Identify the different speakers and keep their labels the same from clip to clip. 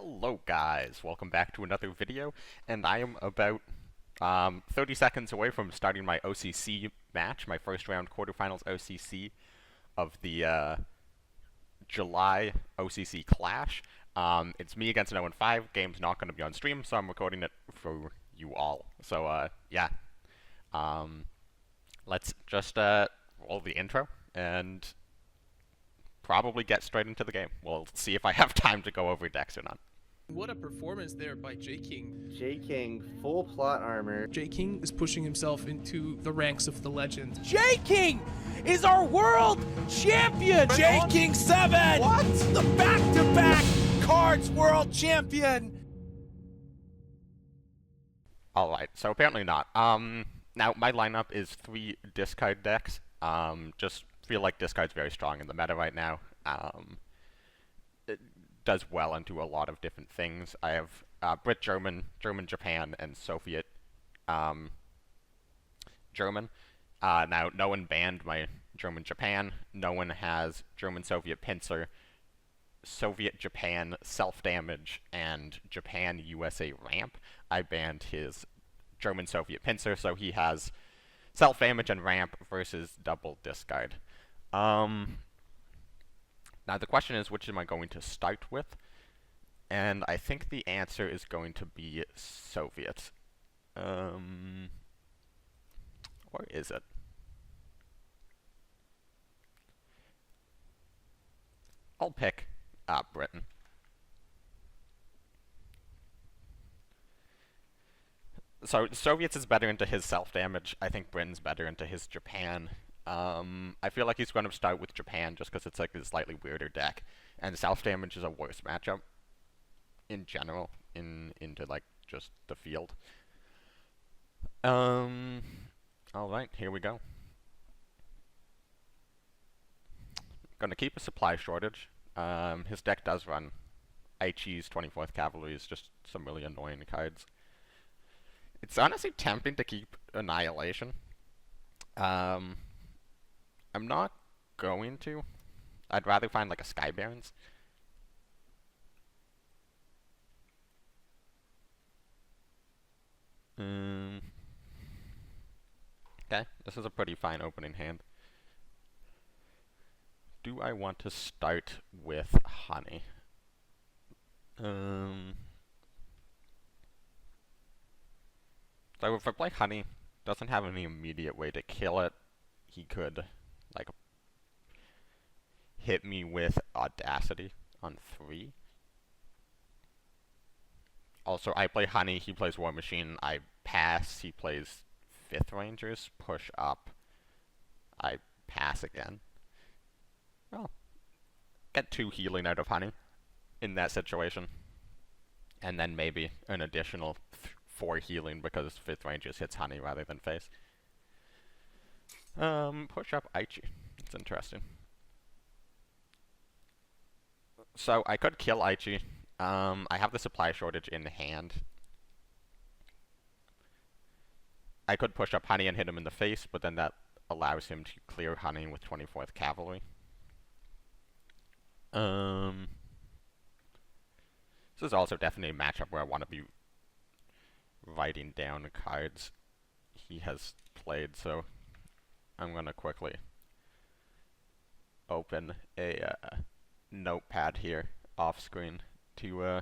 Speaker 1: Hello guys, welcome back to another video, and I am about 30 seconds away from starting my OCC match, my first round quarterfinals OCC of the July OCC Clash. It's me against Noein5, game's not going to be on stream, so I'm recording it for you all. So yeah, let's just roll the intro and probably get straight into the game. We'll see if I have time to go over decks or not.
Speaker 2: What a performance there by Jking.
Speaker 3: Jking, full plot armor.
Speaker 2: Jking is pushing himself into the ranks of the legend.
Speaker 4: Jking is our world champion! Jking7! What? The back-to-back Kards world champion!
Speaker 1: Alright, so apparently not. Now, my lineup is 3 discard decks. Just feel like discard's very strong in the meta right now. It does well into a lot of different things. I have Brit German, German Japan, and Soviet German. Now, Noein banned my German Japan. Noein has German Soviet Pincer, Soviet Japan self-damage, and Japan USA ramp. I banned his German Soviet Pincer, so he has self-damage and ramp versus double discard. Now the question is, which am I going to start with? And I think the answer is going to be Soviet. Or is it? I'll pick Britain. So Soviets is better into his self-damage. I think Britain's better into his Japan. I feel like he's going to start with Japan just because it's like a slightly weirder deck, and self-damage is a worse matchup in general into like just the field. All right, here we go. Gonna keep a supply shortage. His deck does run Aichi's 24th Cavalry, is just some really annoying cards. It's honestly tempting to keep Annihilation. I'm not going to. I'd rather find like a Sky Barons. Okay, this is a pretty fine opening hand. Do I want to start with Honey? So if I play Honey, doesn't have any immediate way to kill it, he could like hit me with Audacity on 3. Also, I play Honey, he plays War Machine, I pass, he plays 5th Rangers, push up, I pass again. Well, get 2 healing out of Honey in that situation. And then maybe an additional 4 healing because 5th Rangers hits Honey rather than face. Push up Aichi. It's interesting. So I could kill Aichi. I have the supply shortage in hand. I could push up Honey and hit him in the face, but then that allows him to clear Honey with 24th Cavalry. This is also definitely a matchup where I want to be writing down the cards he has played, so I'm going to quickly open a notepad here off screen to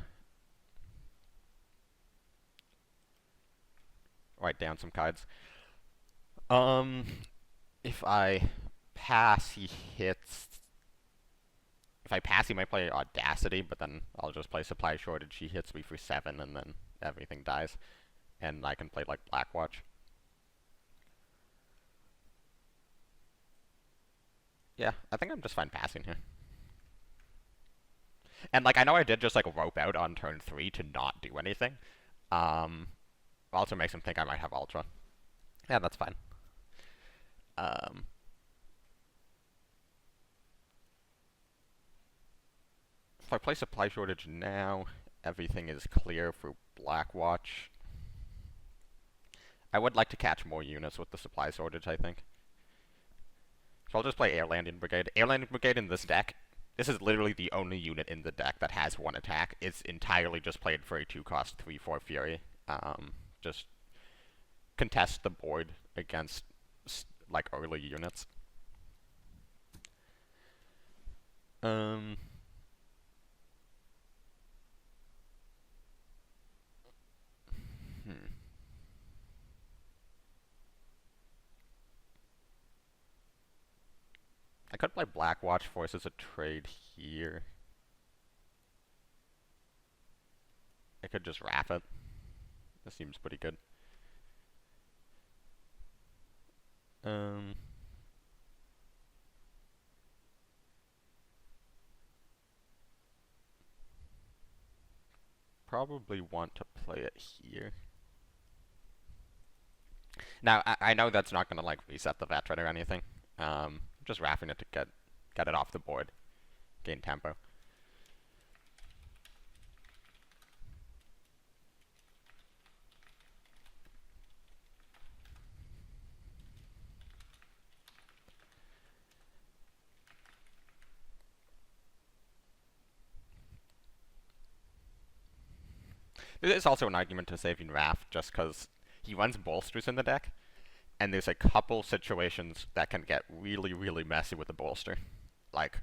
Speaker 1: write down some cards. If I pass, he hits. If I pass, he might play Audacity, but then I'll just play Supply Shortage. He hits me for 7, and then everything dies. And I can play like Blackwatch. Yeah, I think I'm just fine passing here. And like, I know I did just like rope out on turn 3 to not do anything. Also makes him think I might have Ultra. Yeah, that's fine. If I play Supply Shortage now, everything is clear for Blackwatch. I would like to catch more units with the Supply Shortage, I think. So I'll just play Air Landing Brigade. Air Landing Brigade in this deck This is literally the only unit in the deck that has one attack. It's entirely just played for a 2-cost 3/4 Fury. Just contest the board against like early units. I could play Blackwatch forces a trade here. I could just wrap it. This seems pretty good. Probably want to play it here. Now, I know that's not going to like reset the veteran or anything. Just wrapping it to get it off the board, gain tempo. There's also an argument to saving Raph just because he runs bolsters in the deck, and there's a couple situations that can get really, really messy with the bolster. Like,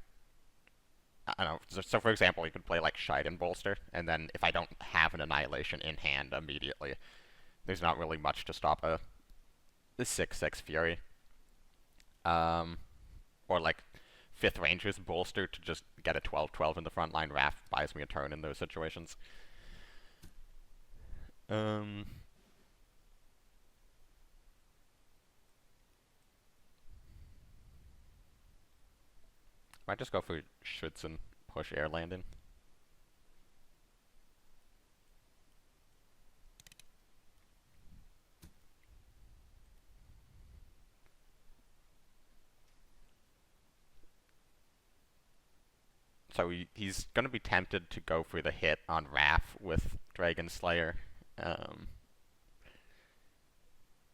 Speaker 1: I don't know, so for example, you could play like Shiden bolster, and then if I don't have an Annihilation in hand immediately, there's not really much to stop a 6/6 Fury. Or like 5th Ranger's bolster to just get a 12/12 in the front line. Raph buys me a turn in those situations. Might just go for Schützen, push air landing. So he's going to be tempted to go for the hit on Raph with Dragon Slayer.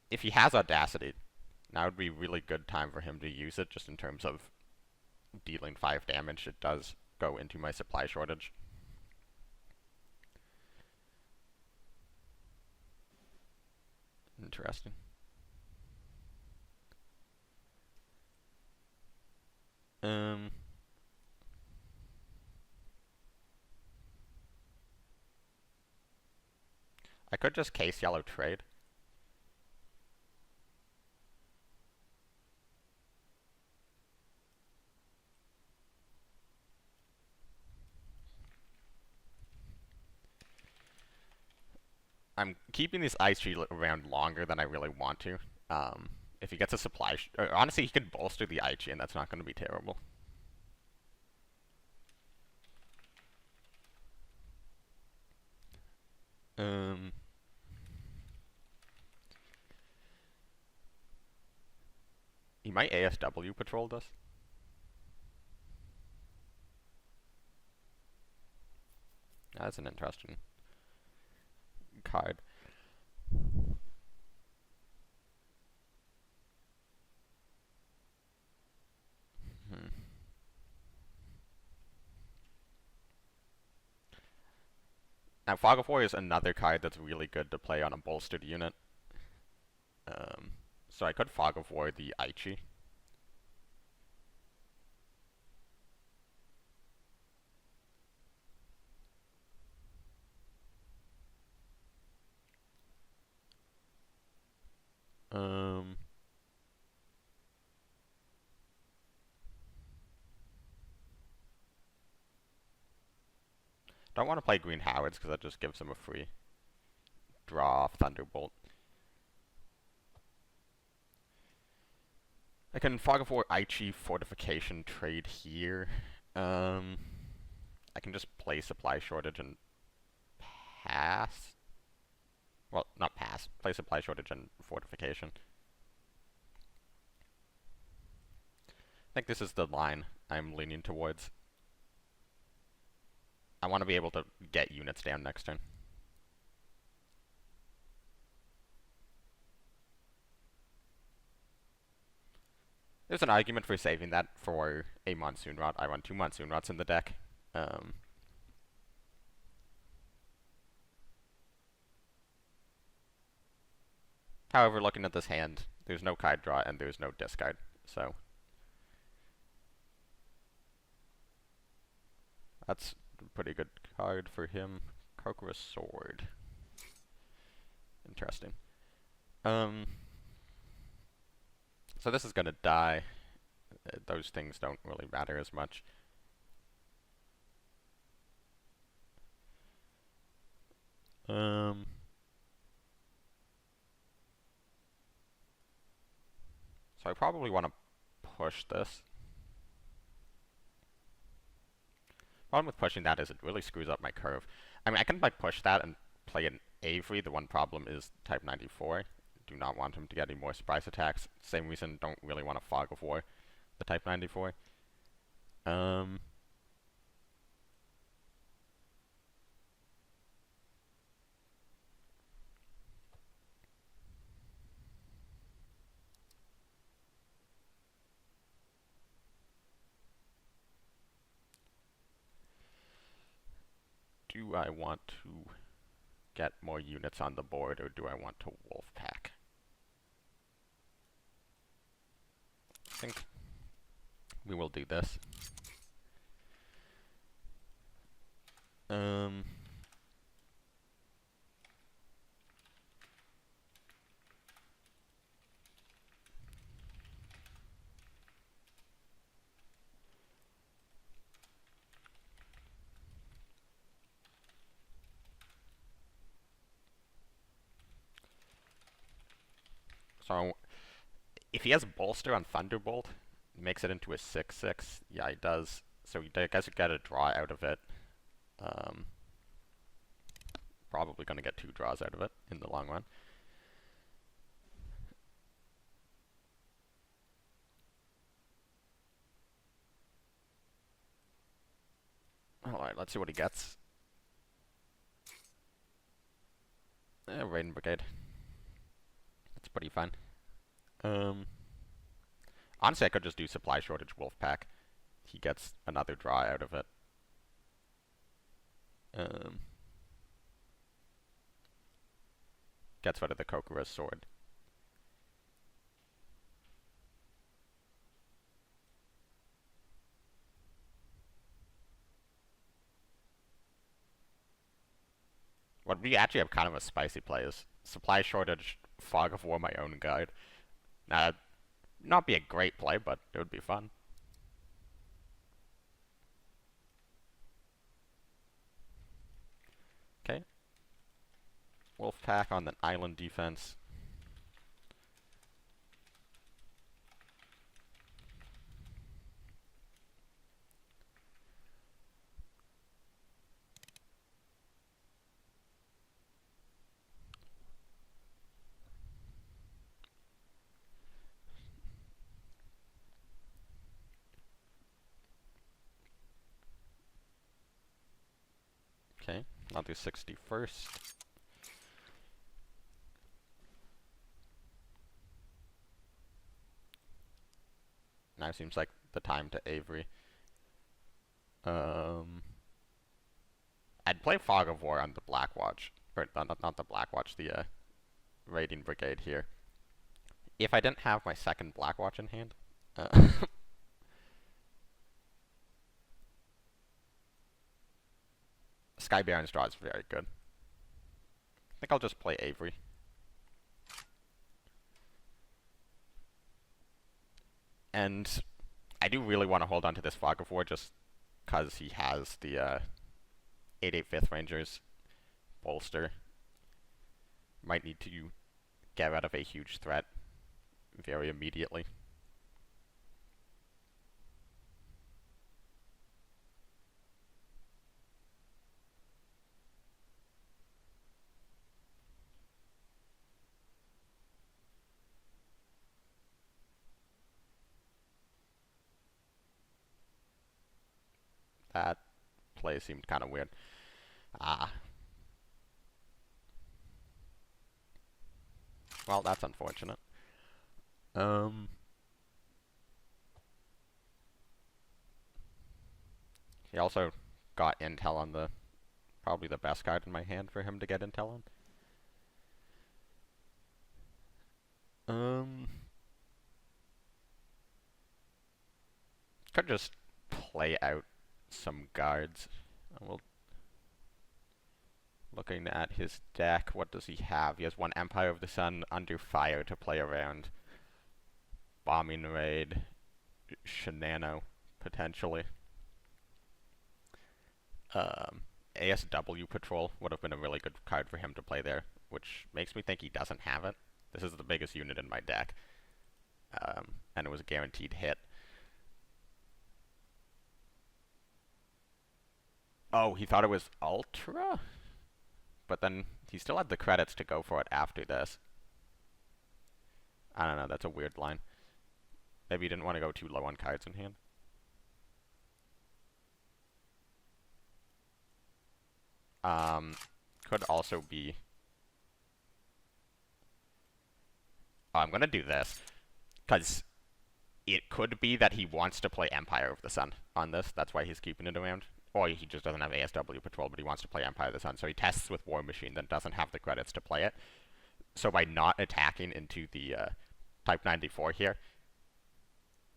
Speaker 1: If he has Audacity, now would be a really good time for him to use it, just in terms of dealing 5 damage. It does go into my supply shortage. Interesting. I could just case yellow trade. I'm keeping this Ice Shield around longer than I really want to. If he gets a supply, honestly, he could bolster the Aichi, and that's not going to be terrible. He might ASW patrol this. That's an interesting card. Now, Fog of War is another card that's really good to play on a bolstered unit. So I could Fog of War the Aichi. Don't want to play Green Howards because that just gives him a free draw off Thunderbolt. I can Fog of War Aichi Fortification trade here. I can just play Supply Shortage and pass. Well, not pass. Play Supply Shortage and Fortification. I think this is the line I'm leaning towards. I want to be able to get units down next turn. There's an argument for saving that for a Monsoon Rot. I run 2 Monsoon Rots in the deck. However, looking at this hand, there's no card draw and there's no discard, so that's a pretty good card for him. Kokura's Sword. Interesting. So this is gonna die. Those things don't really matter as much. So I probably want to push this. Problem with pushing that is it really screws up my curve. I mean, I can like push that and play an Avery. The one problem is type 94. Do not want him to get any more surprise attacks. Same reason, don't really want to Fog of War the type 94. Do I want to get more units on the board, or do I want to Wolfpack? I think we will do this. So, if he has Bolster on Thunderbolt, makes it into a 6/6. Yeah, he does. So he does get a draw out of it. Probably going to get 2 draws out of it in the long run. Alright, let's see what he gets. Raiden Brigade. That's pretty fun. Honestly, I could just do Supply Shortage Wolfpack. He gets another draw out of it. Gets rid of the Kokura's Sword. What we actually have kind of a spicy play is Supply Shortage, Fog of War, my own guide. Now, not be a great play, but it would be fun. Okay. Wolfpack on the island defense. Okay, I'll do 61st. Now seems like the time to Avery. I'd play Fog of War on the Blackwatch. Or not the Blackwatch, the Raiding Brigade here. If I didn't have my second Blackwatch in hand. Sky Baron's draw is very good. I think I'll just play Avery. And I do really want to hold on to this Fog of War just because he has the 8/8 5th Rangers bolster. Might need to get rid of a huge threat very immediately. That play seemed kind of weird. Well, that's unfortunate. He also got intel on the probably the best card in my hand for him to get intel on. Could just play out some guards. We'll looking at his deck, what does he have? He has one Empire of the Sun under fire to play around. Bombing Raid, Shenano, potentially. ASW Patrol would have been a really good card for him to play there, which makes me think he doesn't have it. This is the biggest unit in my deck, and it was a guaranteed hit. Oh, he thought it was Ultra? But then he still had the credits to go for it after this. I don't know, that's a weird line. Maybe he didn't want to go too low on cards in hand. Could also be... Oh, I'm gonna do this. Because it could be that he wants to play Empire of the Sun on this. That's why he's keeping it around. Or he just doesn't have ASW Patrol, but he wants to play Empire of the Sun. So he tests with War Machine, then doesn't have the credits to play it. So by not attacking into the Type 94 here,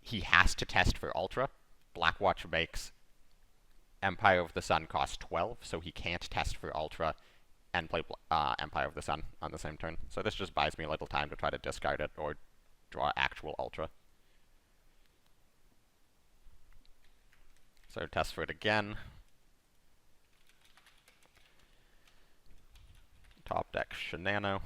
Speaker 1: he has to test for Ultra. Blackwatch makes Empire of the Sun cost 12, so he can't test for Ultra and play Empire of the Sun on the same turn. So this just buys me a little time to try to discard it or draw actual Ultra. So test for it again. Top deck Shenano.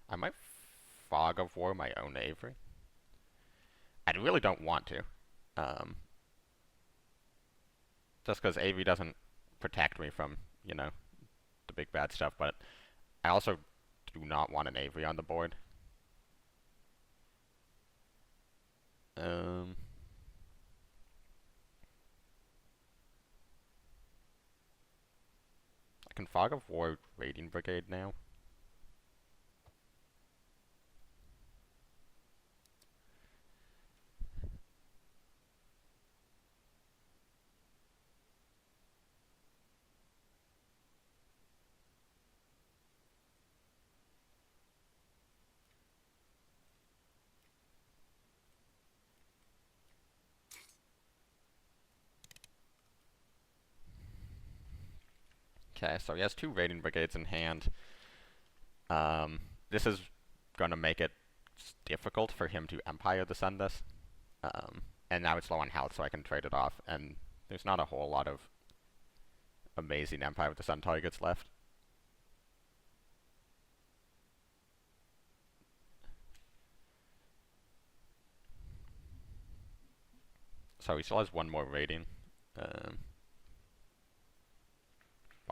Speaker 1: I might Fog of War my own Avery. I really don't want to. Just because Avery doesn't protect me from, you know, the big bad stuff, but I also do not want an Avery on the board. I can Fog of War Raiding Brigade now. Okay, so he has two Raiding Brigades in hand. This is gonna make it difficult for him to Empire the Sun this. And now it's low on health, so I can trade it off, and there's not a whole lot of amazing Empire of the Sun targets left. So he still has one more raiding.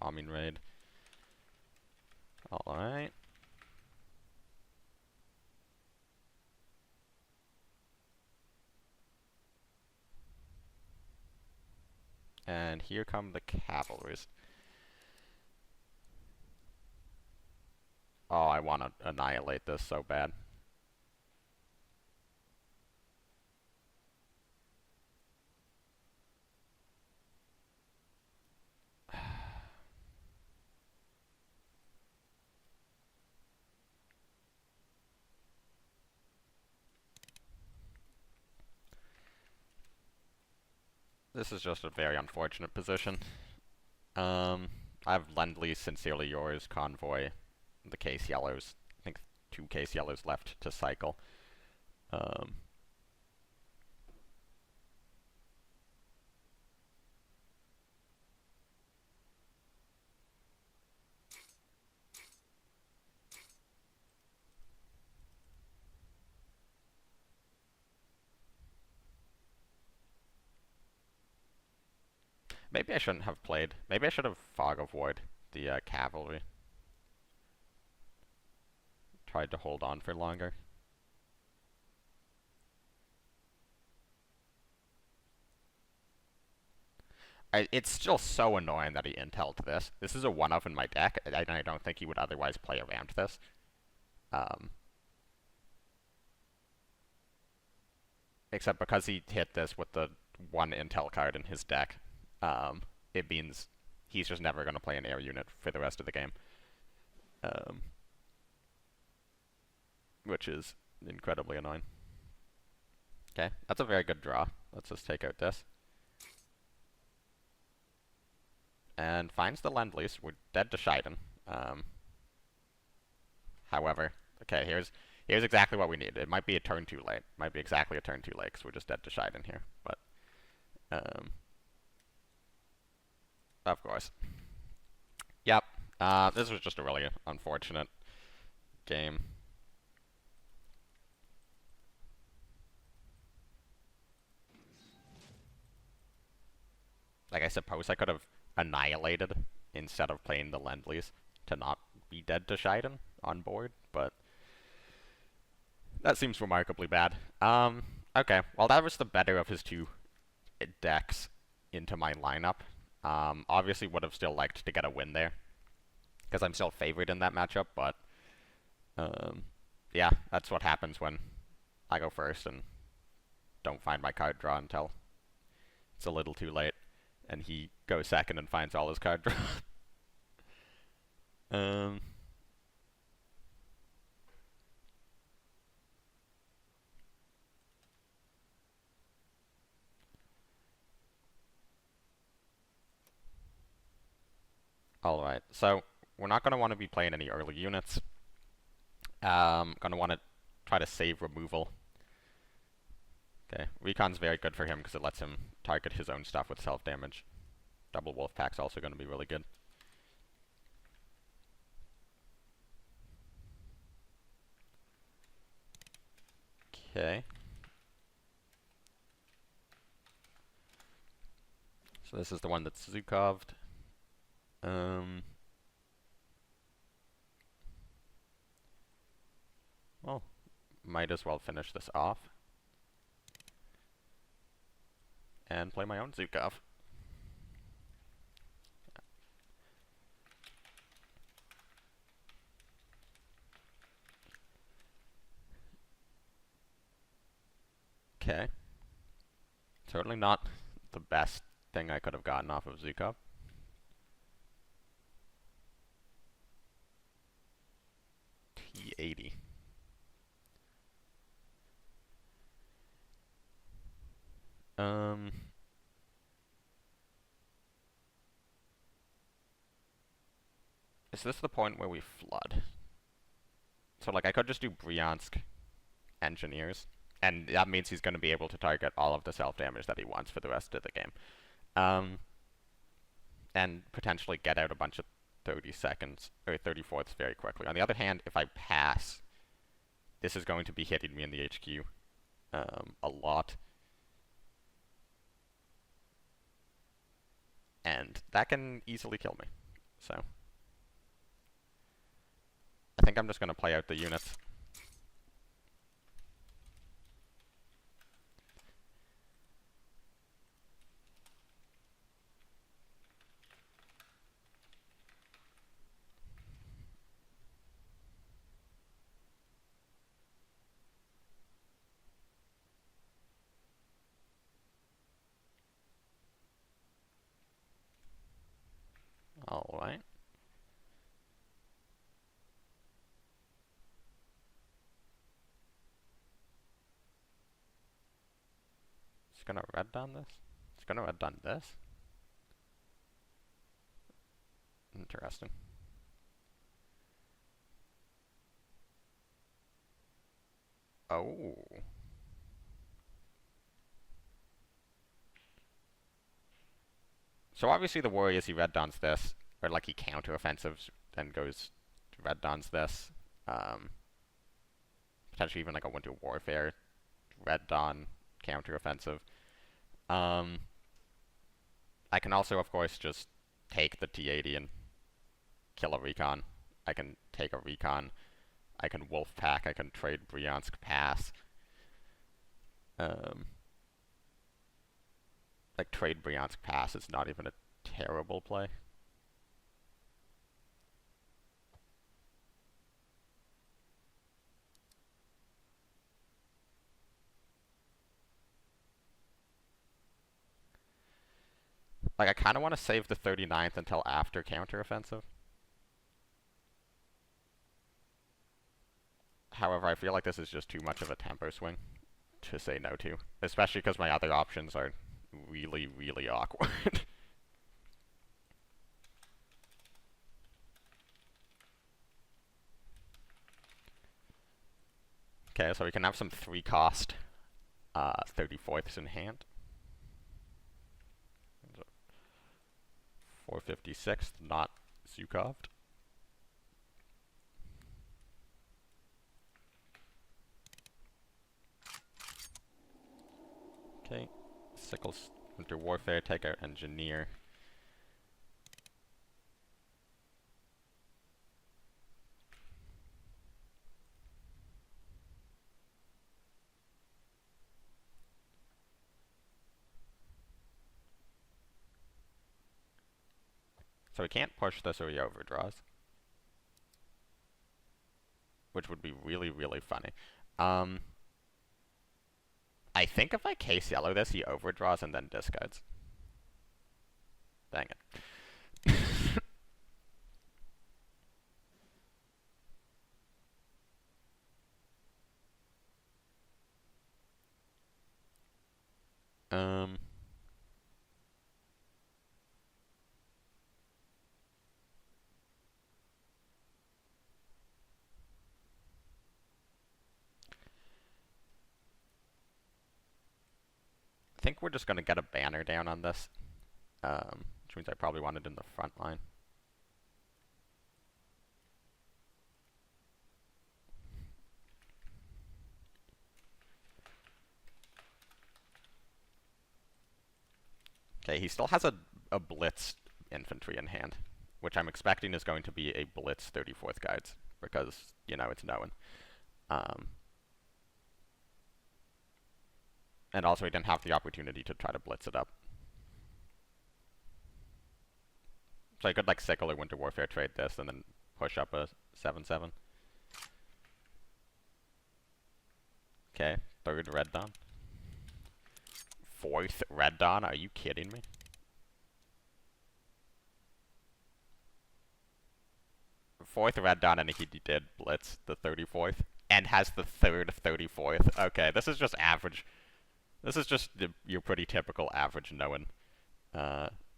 Speaker 1: Bombing raid. Alright. And here come the cavalries. Oh, I want to annihilate this so bad. This is just a very unfortunate position. I have Lend-Lease, Sincerely Yours, Convoy, the Case Yellows. I think 2 Case Yellows left to cycle. Maybe I shouldn't have played. Maybe I should have Fog of War the cavalry. Tried to hold on for longer. It's still so annoying that he intel'd this. This is a 1-of in my deck, and I don't think he would otherwise play around this. Except because he hit this with the 1 intel card in his deck, it means he's just never going to play an air unit for the rest of the game. Which is incredibly annoying. Okay, that's a very good draw. Let's just take out this. And finds the Lend-Lease. We're dead to Shiden. However, okay, here's exactly what we need. It might be a turn too late. Might be exactly a turn too late, because we're just dead to Shiden here. But, of course. Yep. This was just a really unfortunate game. Like, I suppose I could have annihilated instead of playing the Lend-Lease to not be dead to Shiden on board, but that seems remarkably bad. Okay, well that was the better of his 2 decks into my lineup. Obviously would have still liked to get a win there, because I'm still favored in that matchup, but yeah, that's what happens when I go first and don't find my card draw until it's a little too late. And he goes second and finds all his card draw. Alright, so we're not going to want to be playing any early units. Going to want to try to save removal. Okay, Recon's very good for him because it lets him target his own stuff with self-damage. Double Wolf Pack's also going to be really good. Okay. So this is the one that's Zukov'd. Well, might as well finish this off. And play my own Zukov. Okay. Certainly not the best thing I could have gotten off of Zukov. T80. Is this the point where we flood? So, like, I could just do Bryansk Engineers, and that means he's going to be able to target all of the self-damage that he wants for the rest of the game. And potentially get out a bunch of 30 seconds, or 34ths very quickly. On the other hand, if I pass, this is going to be hitting me in the HQ a lot. And that can easily kill me. So I think I'm just going to play out the units. Alright. It's gonna red down this? It's gonna red down this? Interesting. Oh. So obviously the worry is he red dons this, or like he counter-offensives, then goes red dons this. Potentially even like a Winter Warfare, red don, counter-offensive. I can also, of course, just take the T80 and kill a recon. I can take a recon. I can Wolfpack. I can trade Bryansk Pass. Like, trade Bryansk Pass is not even a terrible play. Like, I kind of want to save the 39th until after counteroffensive. However, I feel like this is just too much of a tempo swing to say no to. Especially because my other options are really, really awkward. Okay, so we can have some 3-cost 34ths in hand. 456th, not Zhukoved. Okay, Sickles, Winter Warfare, take out Engineer. So we can't push this or he overdraws. Which would be really, really funny. I think if I case yellow this, he overdraws and then discards. Dang it. I think we're just going to get a banner down on this, which means I probably want it in the front line. Okay, he still has a Blitz infantry in hand, which I'm expecting is going to be a Blitz 34th Guards, because, you know, it's Noein. And also he didn't have the opportunity to try to blitz it up. So I could like Sickle or Winter Warfare trade this and then push up a 7/7. Okay, 3rd Red Dawn. 4th Red Dawn, are you kidding me? Fourth Red Dawn and he did blitz the 34th and has the 3rd 34th. Okay, this is just average. This is just your pretty typical average Noein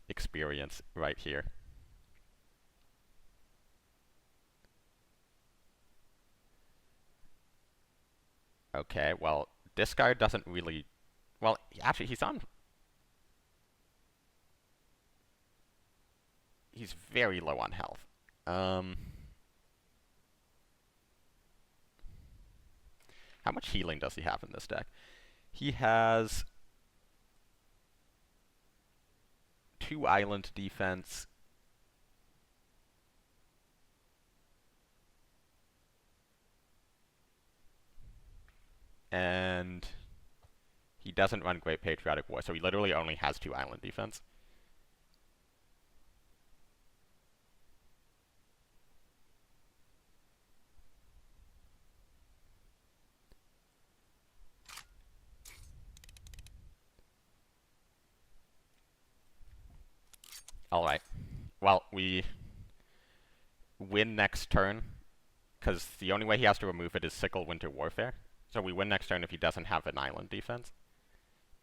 Speaker 1: experience right here. Okay, well, discard doesn't really... Well, actually, he's on... He's very low on health. How much healing does he have in this deck? He has 2 island defense. And he doesn't run Great Patriotic War, so he literally only has 2 island defense. Alright. Well, we win next turn, because the only way he has to remove it is Sickle Winter Warfare. So we win next turn if he doesn't have an island defense.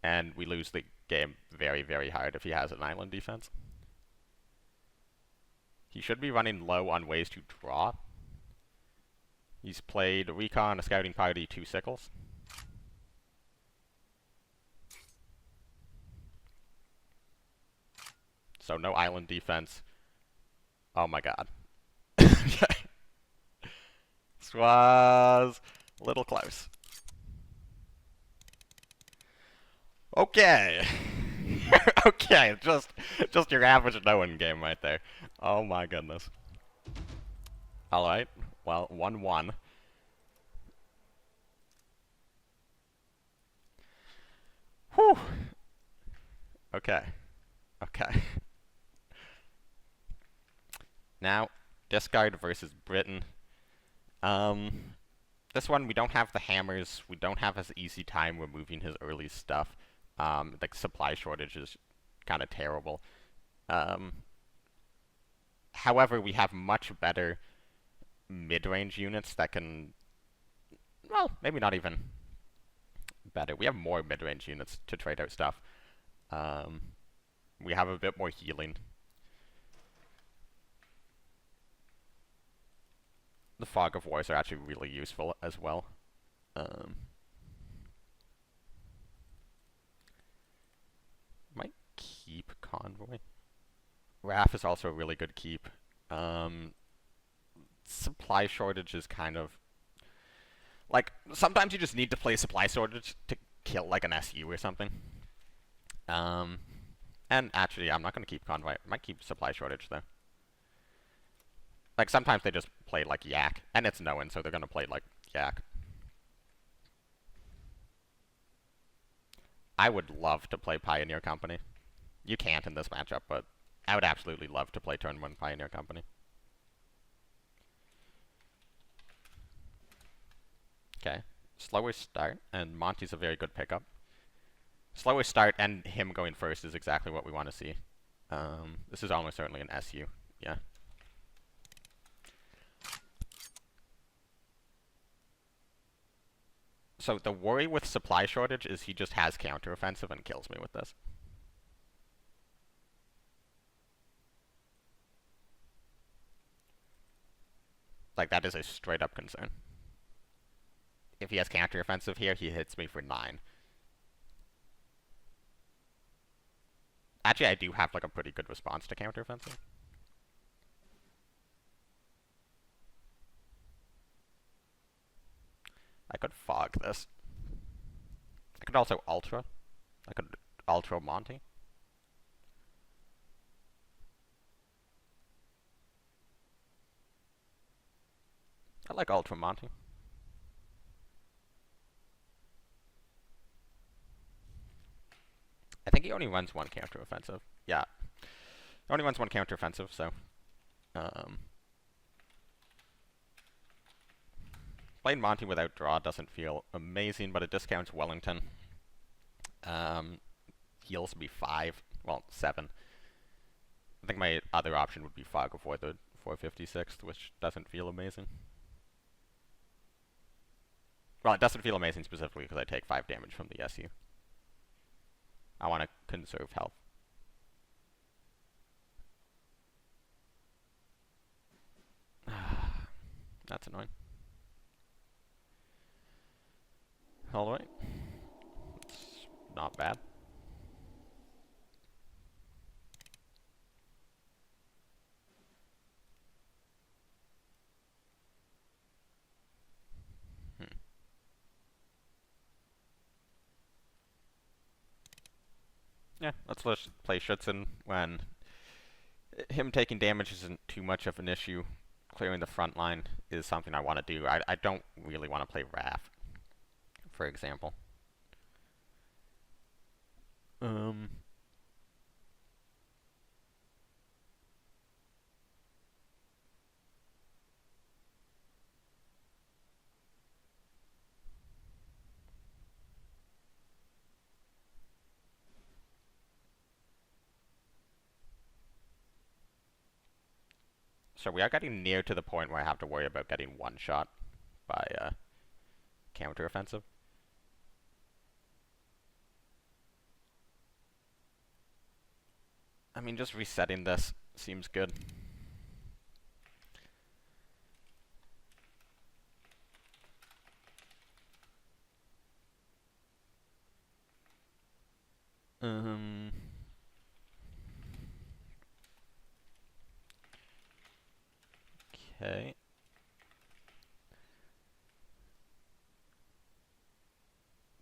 Speaker 1: And we lose the game very, very hard if he has an island defense. He should be running low on ways to draw. He's played Recon, a Scouting Party, 2 Sickles. So no island defense. Oh my god. This was a little close. Okay. Okay, just your average Noein game right there. Oh my goodness. Alright, well, 1-1. Whew. Okay. Okay. Now, discard versus Britain. This one, we don't have the hammers. We don't have as easy time removing his early stuff. Like, supply shortage is kind of terrible. However, we have much better mid-range units that can... Well, maybe not even better. We have more mid-range units to trade out stuff. We have a bit more healing. The Fog of Wars are actually really useful as well. Might keep Convoy. Wrath is also a really good keep. Supply shortage is kind of... Like, sometimes you just need to play supply shortage to kill, like, an SU or something. And actually, I'm not going to keep Convoy. I might keep supply shortage, though. Like, sometimes they just play, like, Yak. And it's Noein, so they're going to play, like, Yak. I would love to play Pioneer Company. You can't in this matchup, but I would absolutely love to play turn 1 Pioneer Company. Okay. Slower start, and Monty's a very good pickup. Slower start and him going first is exactly what we want to see. This is almost certainly an SU. Yeah. So the worry with supply shortage is he just has counteroffensive and kills me with this. Like, that is a straight up concern. If he has counteroffensive here, he hits me for 9. Actually, I do have, like, a pretty good response to counteroffensive. I could fog this. I could also ultra. I could ultra Monty. I like ultra Monty. I think he only runs 1 counteroffensive. Yeah. He only runs 1 counteroffensive, so... Playing Monty without draw doesn't feel amazing, but it discounts Wellington. Heals me 5. Well, 7. I think my other option would be Fog of War the 456th, which doesn't feel amazing. Well, it doesn't feel amazing specifically because I take 5 damage from the SU. I want to conserve health. That's annoying. Alright. It's not bad. Yeah, let's play Schützen when him taking damage isn't too much of an issue. Clearing the front line is something I want to do. I don't really want to play Wrath, for example. So we are getting near to the point where I have to worry about getting one shot by counteroffensive. I mean, just resetting this seems good. Okay.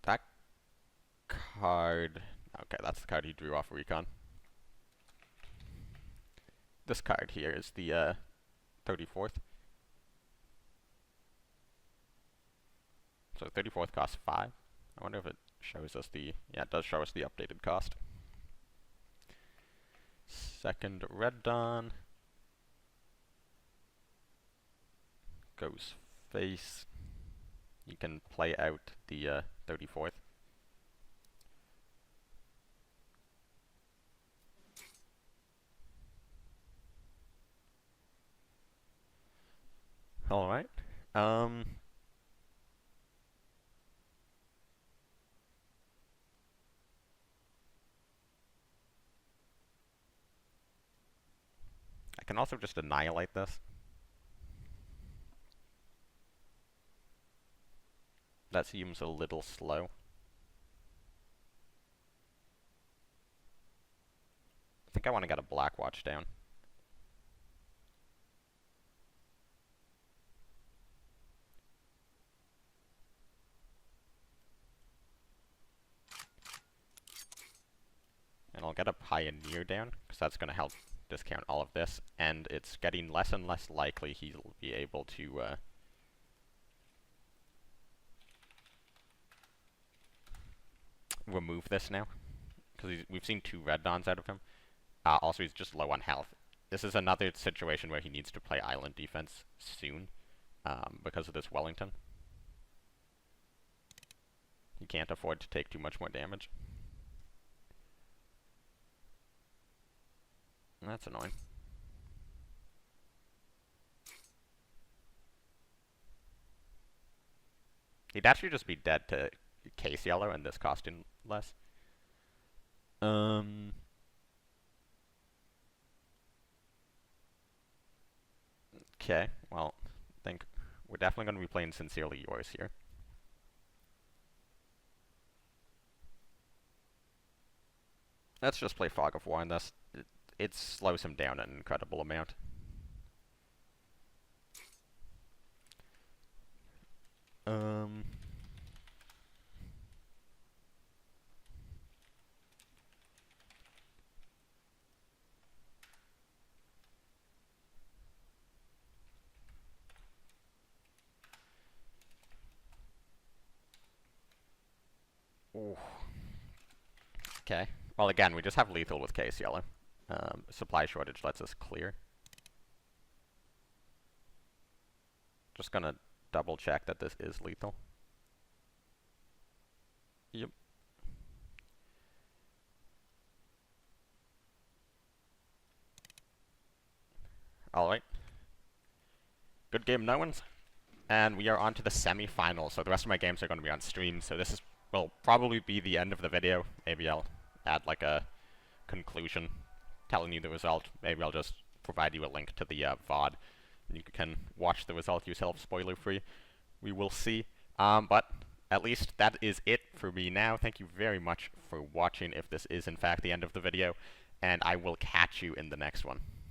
Speaker 1: That card... Okay, that's the card he drew off Recon. This card here is the 34th. So 34th costs 5. I wonder if it shows us the... Yeah, it does show us the updated cost. Second Red Dawn. Goes face. You can play out the 34th. Alright. I can also just annihilate this. That seems a little slow. I think I want to get a Black Watch down. And I'll get a Pioneer down, because that's going to help discount all of this. And it's getting less and less likely he'll be able to remove this now. Because we've seen 2 Red Dawns out of him. Also, he's just low on health. This is another situation where he needs to play island defense soon, because of this Wellington. He can't afford to take too much more damage. That's annoying. He'd actually just be dead to case yellow and this costing less. Okay, well, I think we're definitely going to be playing Sincerely Yours here. Let's just play Fog of War on this. It slows him down an incredible amount. Ooh. Okay. Well, again, we just have lethal with case yellow. Supply shortage lets us clear. Just gonna double check that this is lethal. Yep. Alright. Good game, Noein5. And we are on to the semi-finals, so the rest of my games are going to be on stream, so this will probably be the end of the video. Maybe I'll add like a conclusion telling you the result. Maybe I'll just provide you a link to the VOD. You can watch the result yourself, spoiler-free. We will see. But at least that is it for me now. Thank you very much for watching, if this is in fact the end of the video, and I will catch you in the next one.